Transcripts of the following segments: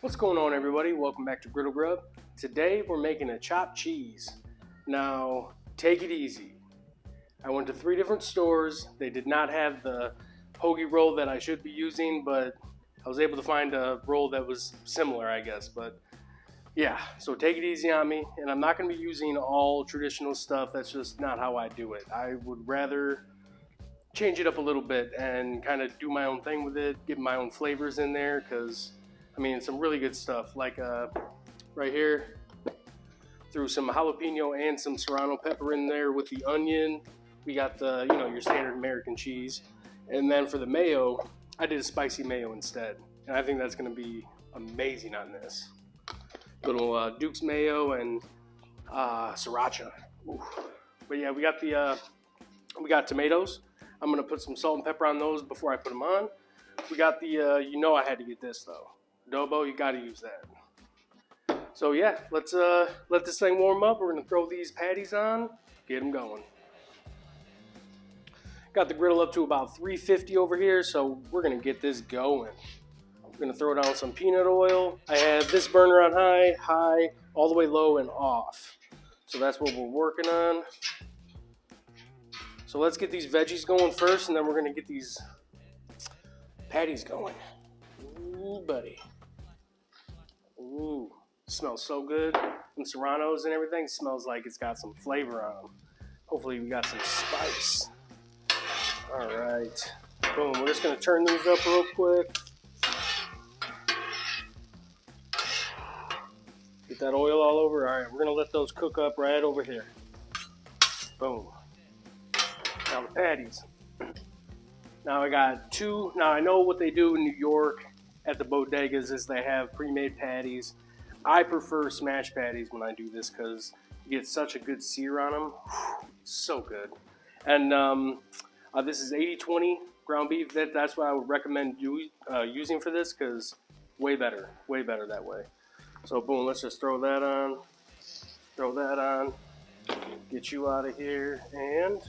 What's going on, everybody? Welcome back to Griddle Grub. Today we're making a chopped cheese. Now, take it easy. I went to 3 different stores. They did not have the hoagie roll that I should be using, but I was able to find a roll that was similar, I guess. But yeah, so take it easy on me. And I'm not going to be using all traditional stuff. That's just not how I do it. I would rather change it up a little bit and kind of do my own thing with it, get my own flavors in there, because I mean, some really good stuff, like right here, threw some jalapeno and some serrano pepper in there with the onion. We got the, your standard American cheese. And then for the mayo, I did a spicy mayo instead. And I think that's gonna be amazing on this. Little Duke's mayo and sriracha. Ooh. But yeah, we got tomatoes. I'm gonna put some salt and pepper on those before I put them on. We got the, I had to get this though. Adobo, you got to use that. So yeah, let's let this thing warm up. We're gonna throw these patties on, get them going. Got the griddle up to about 350 over here, so we're gonna get this going. We're gonna throw down some peanut oil. I have this burner on high, all the way low, and off. So that's what we're working on. So let's get these veggies going first, and then we're gonna get these patties going. Ooh, buddy. Ooh, smells so good. And serranos and everything smells like it's got some flavor on them. Hopefully we got some spice. All right, boom. We're just gonna turn these up real quick. Get that oil all over. All right, we're gonna let those cook up right over here. Boom. Now the patties. Now I got 2. Now I know what they do in New York at the bodegas is they have pre-made patties. I prefer smash patties when I do this because you get such a good sear on them. So good. And this is 80-20 ground beef. That's what I would recommend using for this because way better that way. So boom, let's just throw that on, get you out of here, and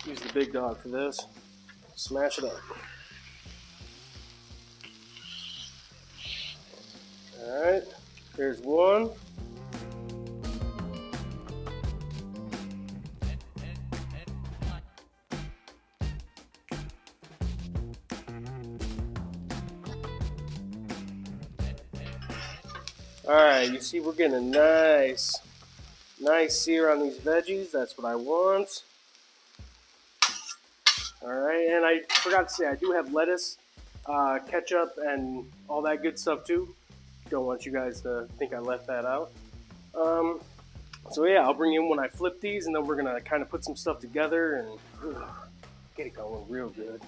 use the big dog for this. Smash it up. Alright, there's one. Alright, you see we're getting a nice sear on these veggies. That's what I want. Alright, and I forgot to say I do have lettuce, ketchup, and all that good stuff too. Don't want you guys to think I left that out. So yeah, I'll bring you in when I flip these, and then we're gonna kind of put some stuff together and get it going real good.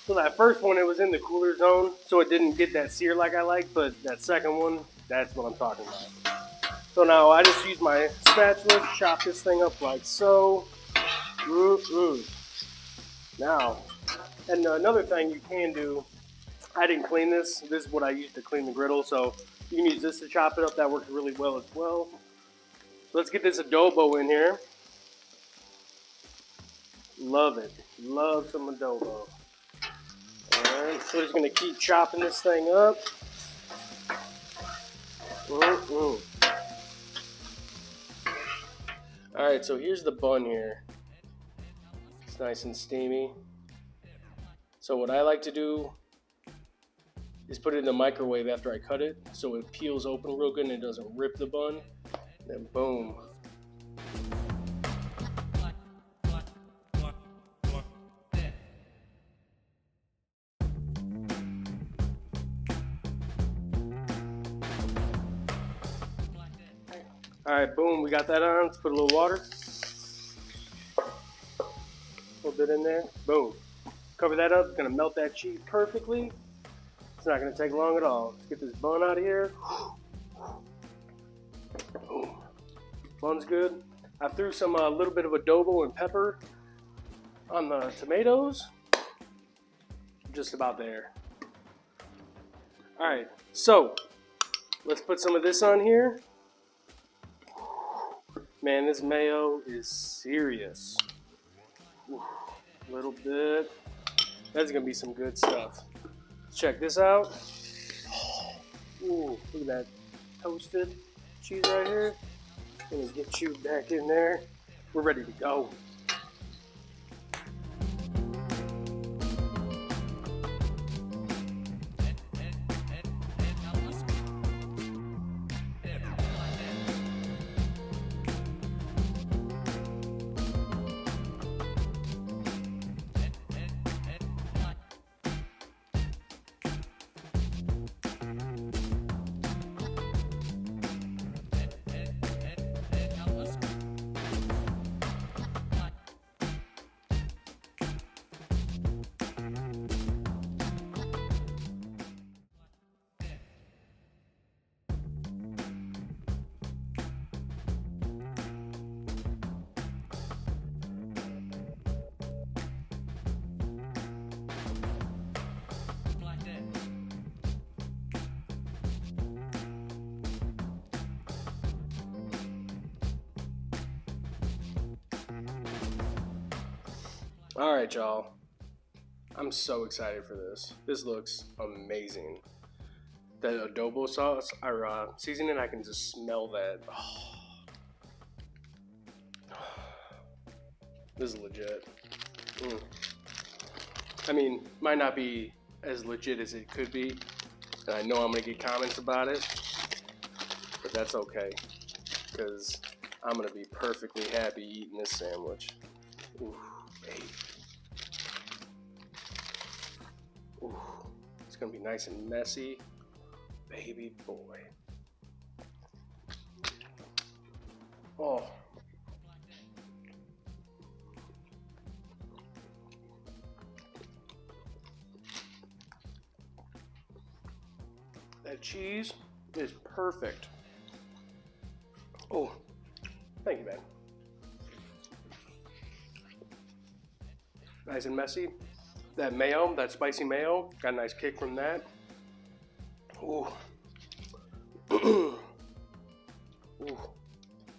So that first one, it was in the cooler zone, so it didn't get that sear like I like, but that second one, that's what I'm talking about. So now I just use my spatula, chop this thing up like so. Now, and another thing you can do, I didn't clean this. This is what I used to clean the griddle, so you can use this to chop it up. That works really well as well. So let's get this adobo in here. Love it. Love some adobo. Alright, so we're just going to keep chopping this thing up. Alright, so here's the bun here. It's nice and steamy. So what I like to do is put it in the microwave after I cut it so it peels open real good and it doesn't rip the bun. Then boom. Alright, boom, we got that on. Let's put a little water. A little bit in there. Boom. Cover that up. It's going to melt that cheese perfectly. It's not going to take long at all. Let's get this bun out of here. Boom. Bun's good. I threw some little bit of adobo and pepper on the tomatoes, just about there. All right, so let's put some of this on here. Man, this mayo is serious. A little bit. That's gonna be some good stuff. Check this out. Ooh, look at that toasted cheese right here. Gonna get you back in there. We're ready to go. All right, y'all. I'm so excited for this. This looks amazing. That adobo sauce, or seasoning, I can just smell that. Oh. This is legit. I mean, might not be as legit as it could be, and I know I'm gonna get comments about it, but that's okay, because I'm gonna be perfectly happy eating this sandwich. Ooh, baby. Ooh, it's gonna be nice and messy, baby boy. Oh. That cheese is perfect. Oh, thank you, man. Nice and messy. That mayo, that spicy mayo, got a nice kick from that. Ooh. Ooh. Ooh,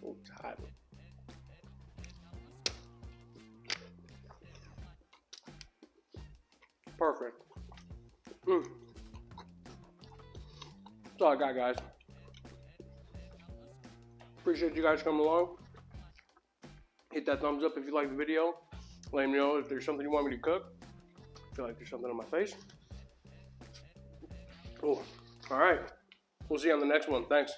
it's hot. Perfect. That's all I got, guys. Appreciate you guys coming along. Hit that thumbs up if you like the video. Let me know if there's something you want me to cook. I feel like there's something on my face. Oh, all right. We'll see you on the next one. Thanks.